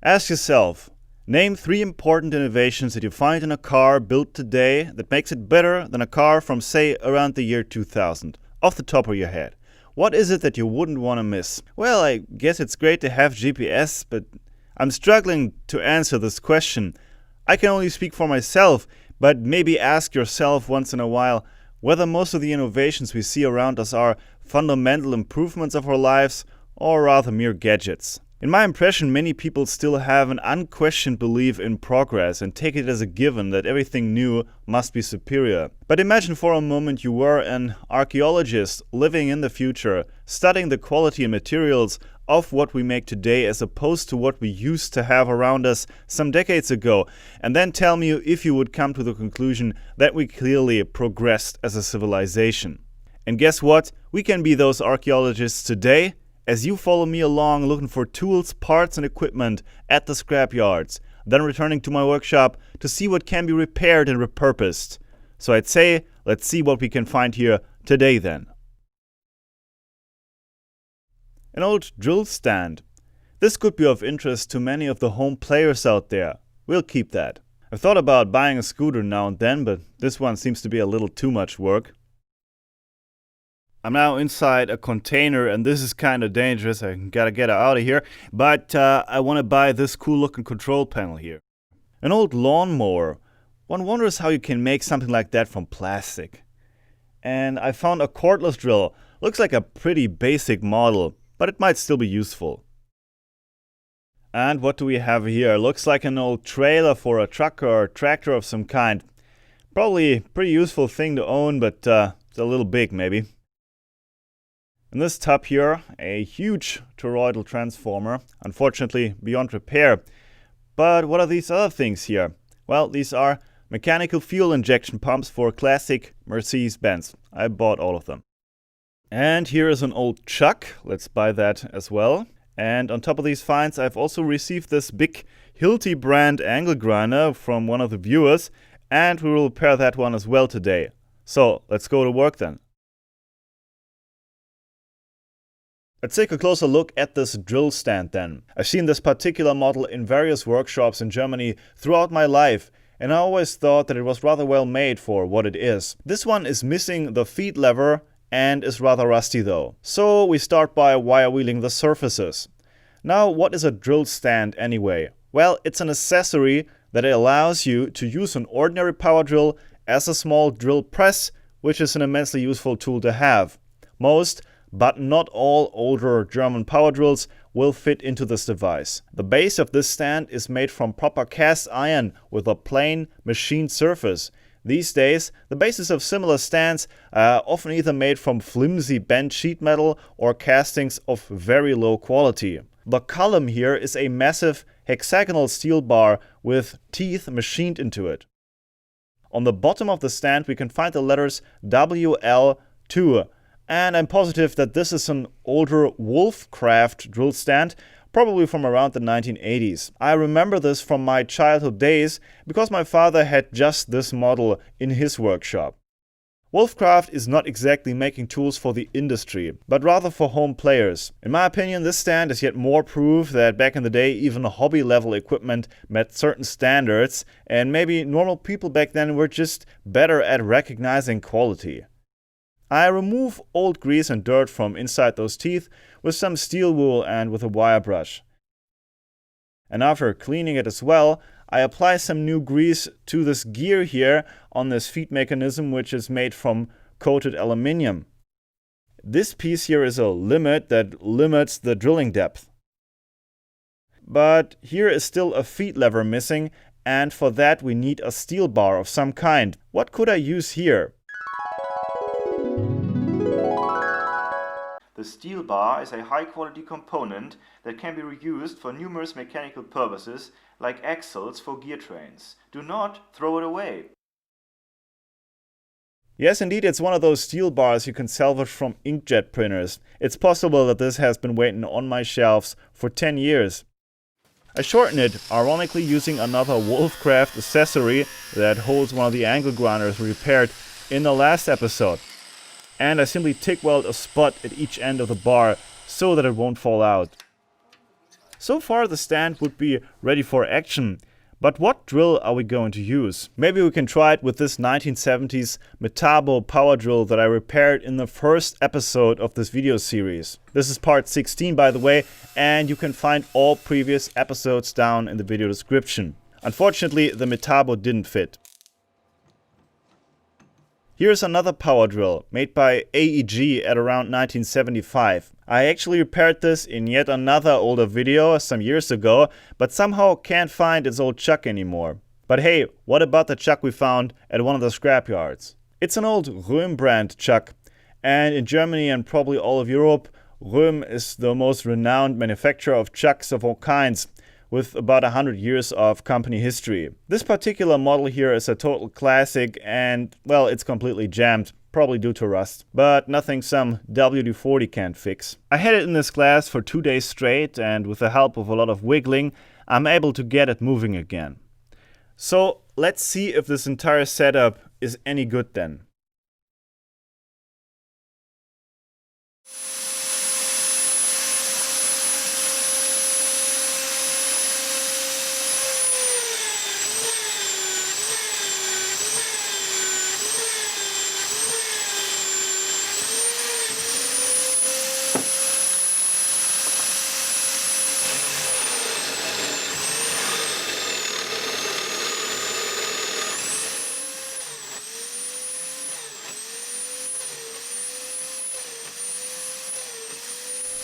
Ask yourself, name 3 important innovations that you find in a car built today that makes it better than a car from, say, around the year 2000, off the top of your head. What is it that you wouldn't want to miss? Well, I guess it's great to have GPS, but I'm struggling to answer this question. I can only speak for myself, but maybe ask yourself once in a while whether most of the innovations we see around us are fundamental improvements of our lives or rather mere gadgets. In my impression, many people still have an unquestioned belief in progress and take it as a given that everything new must be superior. But imagine for a moment you were an archaeologist living in the future, studying the quality and materials of what we make today as opposed to what we used to have around us some decades ago, and then tell me if you would come to the conclusion that we clearly progressed as a civilization. And guess what? We can be those archaeologists today, as you follow me along looking for tools, parts and equipment at the scrapyards, then returning to my workshop to see what can be repaired and repurposed. So I'd say, let's see what we can find here today then. An old drill stand. This could be of interest to many of the home players out there. We'll keep that. I've thought about buying a scooter now and then, but this one seems to be a little too much work. I'm now inside a container and this is kind of dangerous. I gotta get out of here. But I want to buy this cool looking control panel here. An old lawnmower. One wonders how you can make something like that from plastic. And I found a cordless drill. Looks like a pretty basic model, but it might still be useful. And what do we have here? Looks like an old trailer for a truck or a tractor of some kind. Probably a pretty useful thing to own, but it's a little big maybe. In this tub here, a huge Toroidal Transformer, unfortunately beyond repair. But what are these other things here? Well, these are mechanical fuel injection pumps for classic Mercedes-Benz. I bought all of them. And here is an old chuck. Let's buy that as well. And on top of these finds, I've also received this big Hilti brand angle grinder from one of the viewers, and we will repair that one as well today. So let's go to work then. Let's take a closer look at this drill stand then. I've seen this particular model in various workshops in Germany throughout my life, and I always thought that it was rather well made for what it is. This one is missing the feed lever and is rather rusty though. So we start by wire wheeling the surfaces. Now, what is a drill stand anyway? Well, it's an accessory that allows you to use an ordinary power drill as a small drill press, which is an immensely useful tool to have. Most, but not all older German power drills will fit into this device. The base of this stand is made from proper cast iron with a plain machined surface. These days, the bases of similar stands are often either made from flimsy bent sheet metal or castings of very low quality. The column here is a massive hexagonal steel bar with teeth machined into it. On the bottom of the stand we can find the letters WL2. And I'm positive that this is an older Wolfcraft drill stand, probably from around the 1980s. I remember this from my childhood days because my father had just this model in his workshop. Wolfcraft is not exactly making tools for the industry, but rather for home players. In my opinion, this stand is yet more proof that back in the day even hobby-level equipment met certain standards, and maybe normal people back then were just better at recognizing quality. I remove old grease and dirt from inside those teeth with some steel wool and with a wire brush. And after cleaning it as well, I apply some new grease to this gear here on this feed mechanism, which is made from coated aluminium. This piece here is a limit that limits the drilling depth. But here is still a feed lever missing, and for that we need a steel bar of some kind. What could I use here? The steel bar is a high-quality component that can be reused for numerous mechanical purposes, like axles for gear trains. Do not throw it away. Yes, indeed, it's one of those steel bars you can salvage from inkjet printers. It's possible that this has been waiting on my shelves for 10 years. I shorten it, ironically using another Wolfcraft accessory that holds one of the angle grinders repaired in the last episode. And I simply TIG weld a spot at each end of the bar so that it won't fall out. So far the stand would be ready for action. But what drill are we going to use? Maybe we can try it with this 1970s Metabo power drill that I repaired in the first episode of this video series. This is part 16 by the way, and you can find all previous episodes down in the video description. Unfortunately, the Metabo didn't fit. Here's another power drill, made by AEG at around 1975. I actually repaired this in yet another older video some years ago, but somehow can't find its old chuck anymore. But hey, what about the chuck we found at one of the scrapyards? It's an old Röhm brand chuck, and in Germany and probably all of Europe, Röhm is the most renowned manufacturer of chucks of all kinds, with about 100 years of company history. This particular model here is a total classic and, well, it's completely jammed, probably due to rust, but nothing some WD-40 can't fix. I had it in this class for 2 days straight, and with the help of a lot of wiggling, I'm able to get it moving again. So let's see if this entire setup is any good then.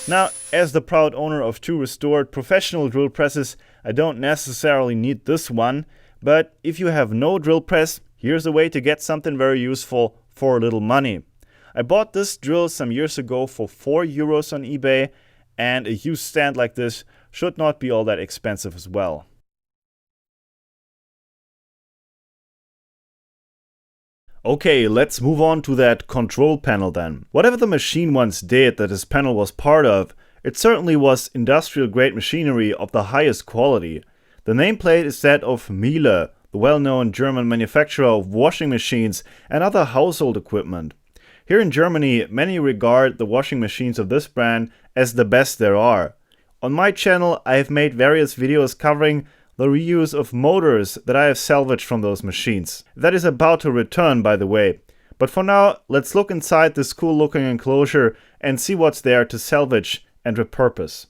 Now, as the proud owner of 2 restored professional drill presses, I don't necessarily need this one, but if you have no drill press, here's a way to get something very useful for a little money. I bought this drill some years ago for €4 on eBay, and a used stand like this should not be all that expensive as well. Okay, let's move on to that control panel then. Whatever the machine once did that this panel was part of, it certainly was industrial grade machinery of the highest quality. The nameplate is that of Miele, the well-known German manufacturer of washing machines and other household equipment. Here in Germany, many regard the washing machines of this brand as the best there are. On my channel, I have made various videos covering the reuse of motors that I have salvaged from those machines. That is about to return, by the way. But for now, let's look inside this cool looking enclosure and see what's there to salvage and repurpose.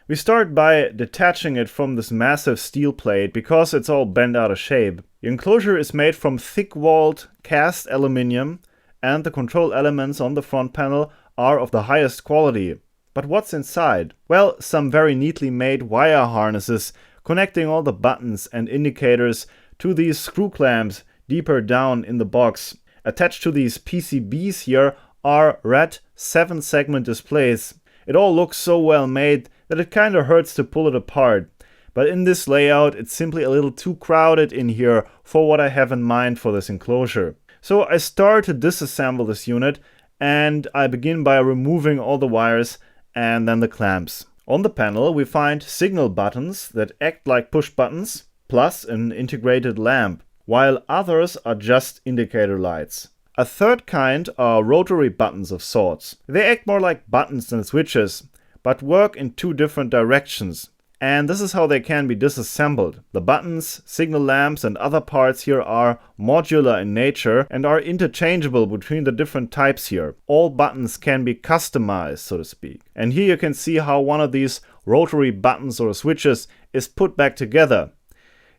We start by detaching it from this massive steel plate because it's all bent out of shape. The enclosure is made from thick-walled cast aluminium, and the control elements on the front panel are of the highest quality. But what's inside? Well, some very neatly made wire harnesses connecting all the buttons and indicators to these screw clamps deeper down in the box. Attached to these PCBs here are red 7-segment displays. It all looks so well made that it kinda hurts to pull it apart. But in this layout, it's simply a little too crowded in here for what I have in mind for this enclosure. So I start to disassemble this unit, and I begin by removing all the wires and then the clamps. On the panel we find signal buttons that act like push buttons, plus an integrated lamp, while others are just indicator lights. A third kind are rotary buttons of sorts. They act more like buttons than switches, but work in 2 different directions. And this is how they can be disassembled. The buttons, signal lamps and other parts here are modular in nature and are interchangeable between the different types here. All buttons can be customized, so to speak. And here you can see how one of these rotary buttons or switches is put back together.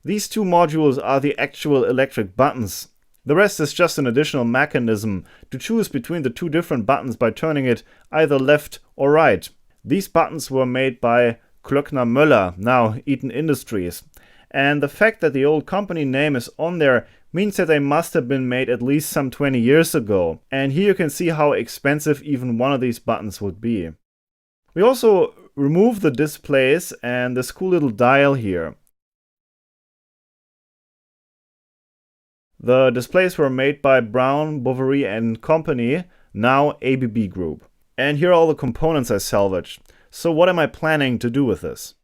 These 2 modules are the actual electric buttons. The rest is just an additional mechanism to choose between the 2 different buttons by turning it either left or right. These buttons were made by Klöckner Möller, now Eaton Industries. And the fact that the old company name is on there means that they must have been made at least some 20 years ago. And here you can see how expensive even one of these buttons would be. We also remove the displays and this cool little dial here. The displays were made by Brown, Bovary and Company, now ABB Group. And here are all the components I salvaged. So what am I planning to do with this?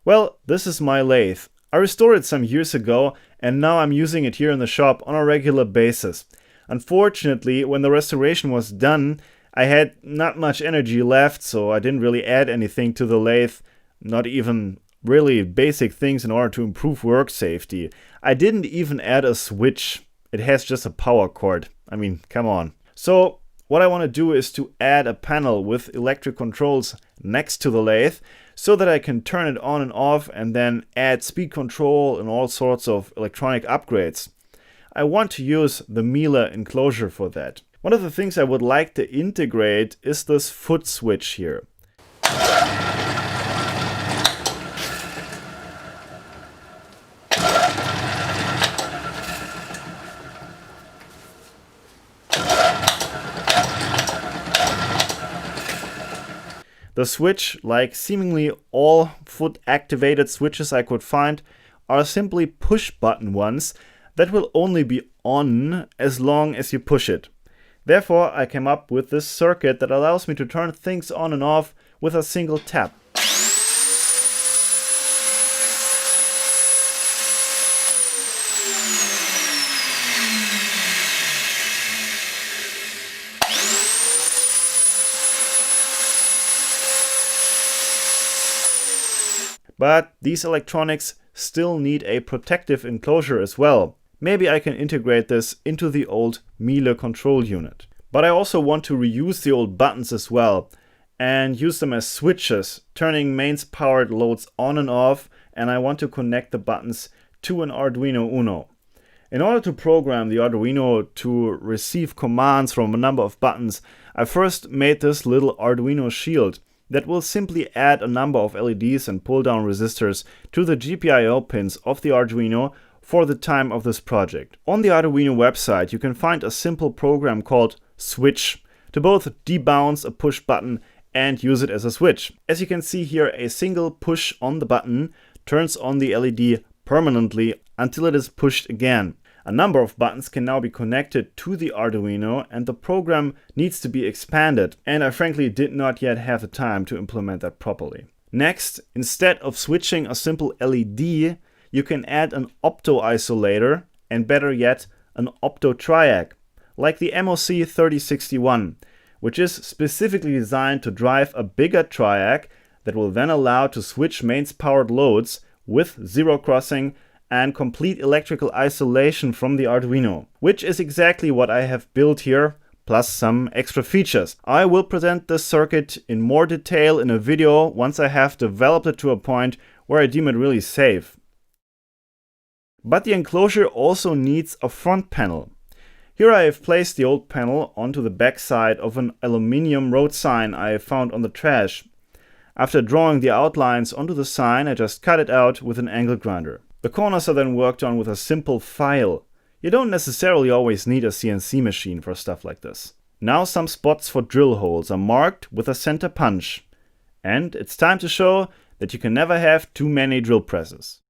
Well, this is my lathe. I restored it some years ago and now I'm using it here in the shop on a regular basis. Unfortunately, when the restoration was done, I had not much energy left, so I didn't really add anything to the lathe not even really basic things in order to improve work safety. I didn't even add a switch. It has just a power cord. I mean, come on. So what I want to do is to add a panel with electric controls next to the lathe so that I can turn it on and off and then add speed control and all sorts of electronic upgrades. I want to use the Miele enclosure for that. One of the things I would like to integrate is this foot switch here. The switch, like seemingly all foot-activated switches I could find, are simply push-button ones that will only be on as long as you push it. Therefore, I came up with this circuit that allows me to turn things on and off with a single tap. But these electronics still need a protective enclosure as well. Maybe I can integrate this into the old Miele control unit. But I also want to reuse the old buttons as well and use them as switches, turning mains powered loads on and off, and I want to connect the buttons to an Arduino Uno. In order to program the Arduino to receive commands from a number of buttons, I first made this little Arduino Shield that will simply add a number of LEDs and pull down resistors to the GPIO pins of the Arduino for the time of this project. On the Arduino website you can find a simple program called switch to both debounce a push button and use it as a switch. As you can see here, a single push on the button turns on the LED permanently until it is pushed again. A number of buttons can now be connected to the Arduino and the program needs to be expanded, and I frankly did not yet have the time to implement that properly. Next, instead of switching a simple LED, you can add an opto isolator and better yet an opto triac, like the MOC 3061, which is specifically designed to drive a bigger triac that will then allow to switch mains powered loads with zero crossing and complete electrical isolation from the Arduino, which is exactly what I have built here, plus some extra features. I will present this circuit in more detail in a video once I have developed it to a point where I deem it really safe. But the enclosure also needs a front panel. Here I have placed the old panel onto the back side of an aluminium road sign I found on the trash. After drawing the outlines onto the sign, I just cut it out with an angle grinder. The corners are then worked on with a simple file. You don't necessarily always need a CNC machine for stuff like this. Now some spots for drill holes are marked with a center punch. And it's time to show that you can never have too many drill presses.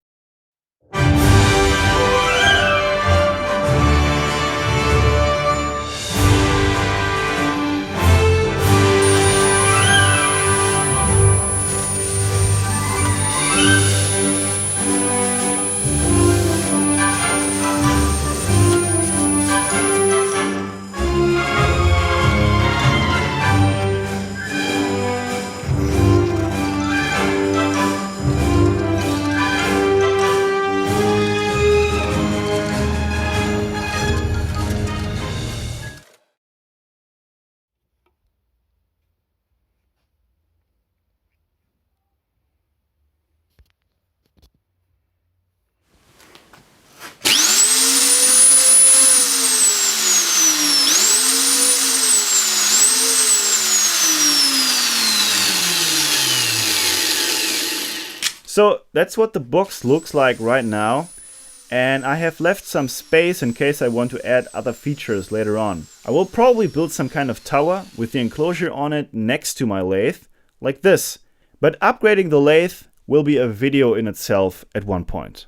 So that's what the box looks like right now, and I have left some space in case I want to add other features later on. I will probably build some kind of tower with the enclosure on it next to my lathe, like this. But upgrading the lathe will be a video in itself at one point.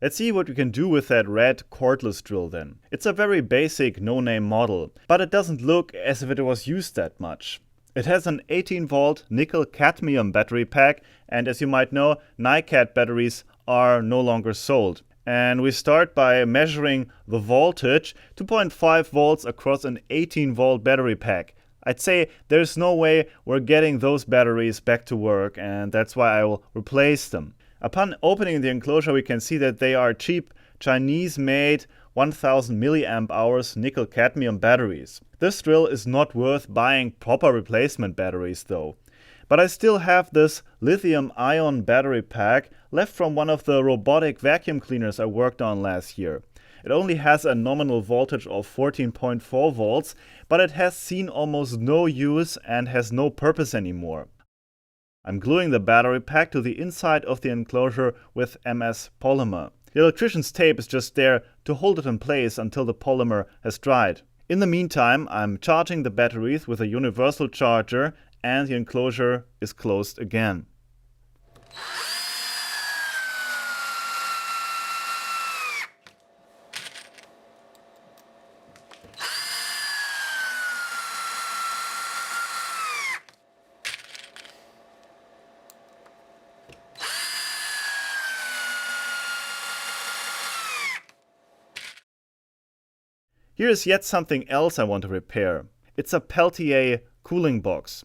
Let's see what we can do with that red cordless drill then. It's a very basic no-name model, but it doesn't look as if it was used that much. It has an 18-volt nickel-cadmium battery pack, and as you might know, NiCad batteries are no longer sold. And we start by measuring the voltage, 2.5 volts across an 18-volt battery pack. I'd say there's no way we're getting those batteries back to work, and that's why I will replace them. Upon opening the enclosure, we can see that they are cheap Chinese-made 1000 milliamp hours nickel-cadmium batteries. This drill is not worth buying proper replacement batteries though. But I still have this lithium-ion battery pack left from one of the robotic vacuum cleaners I worked on last year. It only has a nominal voltage of 14.4 volts, but it has seen almost no use and has no purpose anymore. I'm gluing the battery pack to the inside of the enclosure with MS polymer. The electrician's tape is just there to hold it in place until the polymer has dried. In the meantime, I'm charging the batteries with a universal charger and the enclosure is closed again. Here is yet something else I want to repair. It's a Peltier Cooling Box.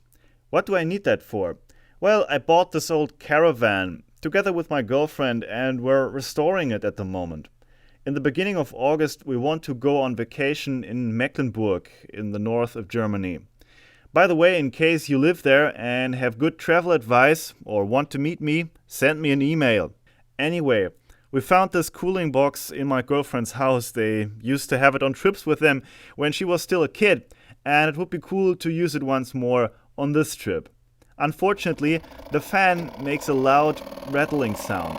What do I need that for? Well, I bought this old caravan together with my girlfriend and we're restoring it at the moment. In the beginning of August we want to go on vacation in Mecklenburg in the north of Germany. By the way, in case you live there and have good travel advice or want to meet me, send me an email. Anyway, we found this cooling box in my girlfriend's house. They used to have it on trips with them when she was still a kid, and it would be cool to use it once more on this trip. Unfortunately, the fan makes a loud rattling sound.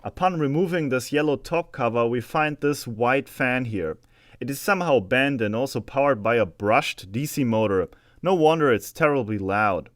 Upon removing this yellow top cover, we find this white fan here. It is somehow bent and also powered by a brushed DC motor. No wonder it's terribly loud.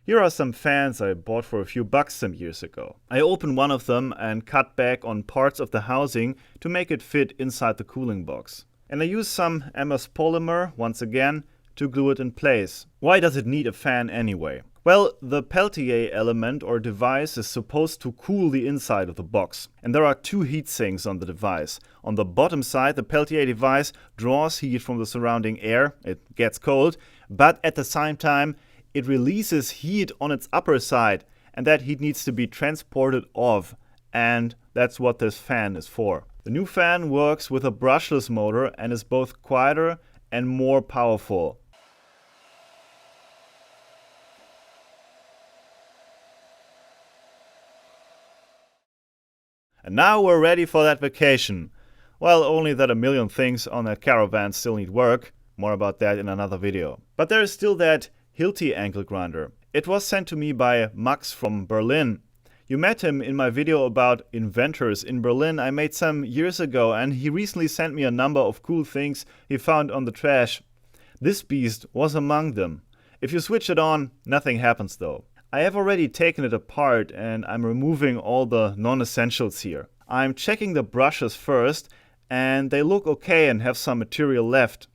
Here are some fans I bought for a few bucks some years ago. I opened one of them and cut back on parts of the housing to make it fit inside the cooling box. And I used some MS polymer, once again, to glue it in place. Why does it need a fan anyway? Well, the Peltier element or device is supposed to cool the inside of the box. And there are two heat sinks on the device. On the bottom side, the Peltier device draws heat from the surrounding air. It gets cold, but at the same time, it releases heat on its upper side, and that heat needs to be transported off, and that's what this fan is for. The new fan works with a brushless motor and is both quieter and more powerful. And now we're ready for that vacation. Well, only that a million things on that caravan still need work. More about that in another video. But there is still that Hilti ankle grinder. It was sent to me by Max from Berlin. You met him in my video about inventors in Berlin I made some years ago, and he recently sent me a number of cool things he found on the trash. This beast was among them. If you switch it on, nothing happens though. I have already taken it apart and I'm removing all the non-essentials here. I'm checking the brushes first and they look okay and have some material left.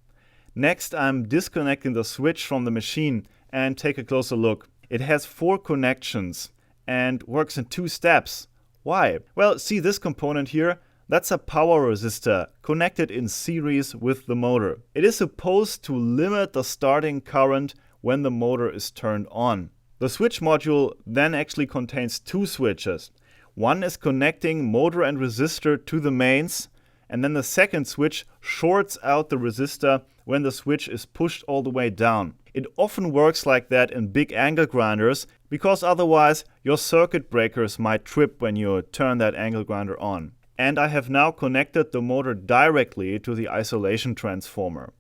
Next, I'm disconnecting the switch from the machine and take a closer look. It has 4 connections and works in 2 steps. Why? Well, see this component here? That's a power resistor connected in series with the motor. It is supposed to limit the starting current when the motor is turned on. The switch module then actually contains 2 switches. One is connecting motor and resistor to the mains, and then the second switch shorts out the resistor when the switch is pushed all the way down. It often works like that in big angle grinders because otherwise your circuit breakers might trip when you turn that angle grinder on. And I have now connected the motor directly to the isolation transformer.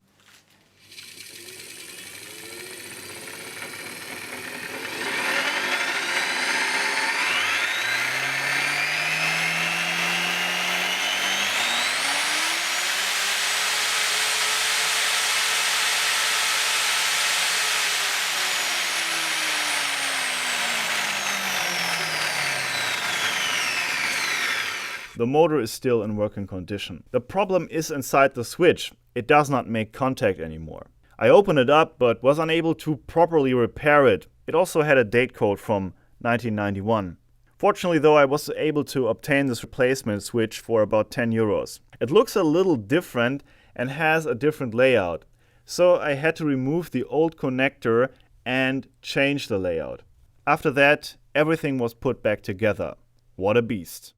The motor is still in working condition. The problem is inside the switch. It does not make contact anymore. I opened it up but was unable to properly repair it. It also had a date code from 1991. Fortunately though, I was able to obtain this replacement switch for about 10 euros. It looks a little different and has a different layout. So I had to remove the old connector and change the layout. After that, everything was put back together. What a beast.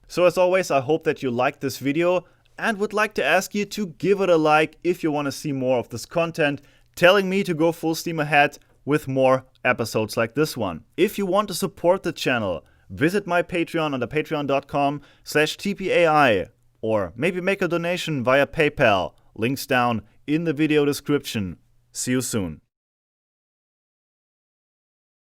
So as always, I hope that you liked this video and would like to ask you to give it a like if you want to see more of this content, telling me to go full steam ahead with more episodes like this one. If you want to support the channel, visit my Patreon under patreon.com/tpai, or maybe make a donation via PayPal. Links down in the video description. See you soon.